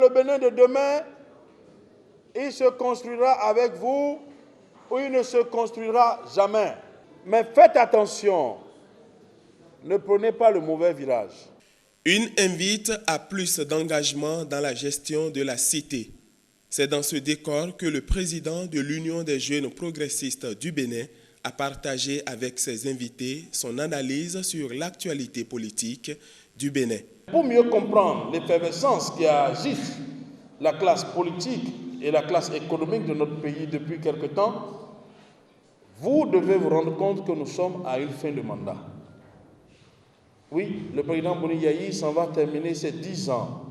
Le Bénin de demain, il se construira avec vous ou il ne se construira jamais. Mais faites attention, ne prenez pas le mauvais virage. Une invite à plus d'engagement dans la gestion de la cité. C'est dans ce décor que le président de l'Union des jeunes progressistes du Bénin a partagé avec ses invités son analyse sur l'actualité politique du Bénin. Pour mieux comprendre l'effervescence qui agite la classe politique et la classe économique de notre pays depuis quelque temps, vous devez vous rendre compte que nous sommes à une fin de mandat. Oui, le président Boni Yayi s'en va terminer ses 10 ans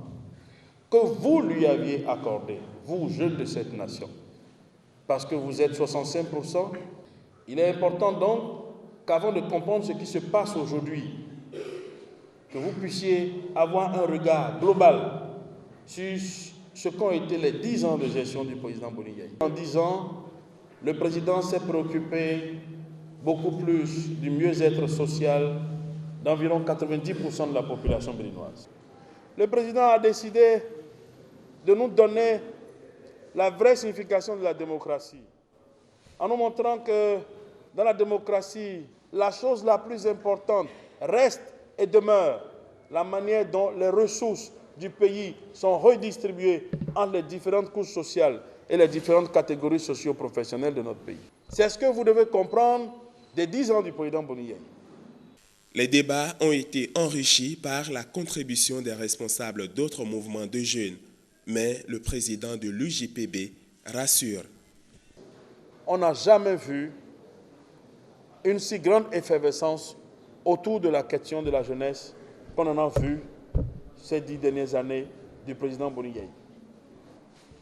que vous lui aviez accordés, vous, jeunes de cette nation. Parce que vous êtes 65%, il est important donc qu'avant de comprendre ce qui se passe aujourd'hui, que vous puissiez avoir un regard global sur ce qu'ont été les 10 ans de gestion du président Boni Yayi. En 10 ans, le président s'est préoccupé beaucoup plus du mieux-être social d'environ 90% de la population béninoise. Le président a décidé de nous donner la vraie signification de la démocratie, en nous montrant que dans la démocratie, la chose la plus importante reste et demeure la manière dont les ressources du pays sont redistribuées entre les différentes couches sociales et les différentes catégories socio-professionnelles de notre pays. C'est ce que vous devez comprendre des 10 ans du président Boni Yayi. Les débats ont été enrichis par la contribution des responsables d'autres mouvements de jeunes, mais le président de l'UJPB rassure. On n'a jamais vu une si grande effervescence autour de la question de la jeunesse qu'on en a vu ces 10 dernières années du président Boni Yayi.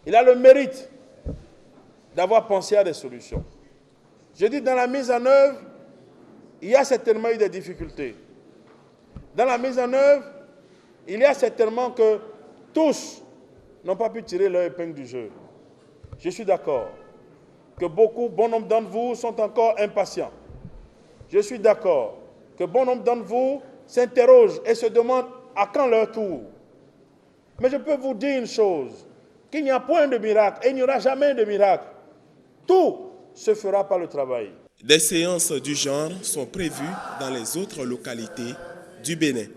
Il a le mérite d'avoir pensé à des solutions. Je dis, dans la mise en œuvre, il y a certainement eu des difficultés. Dans la mise en œuvre, il y a certainement que tous n'ont pas pu tirer leur épingle du jeu. Je suis d'accord que bon nombre d'entre vous sont encore impatients. Je suis d'accord que bon nombre d'entre vous s'interrogent et se demandent à quand leur tour. Mais je peux vous dire une chose, qu'il n'y a point de miracle et il n'y aura jamais de miracle. Tout se fera par le travail. Des séances du genre sont prévues dans les autres localités du Bénin.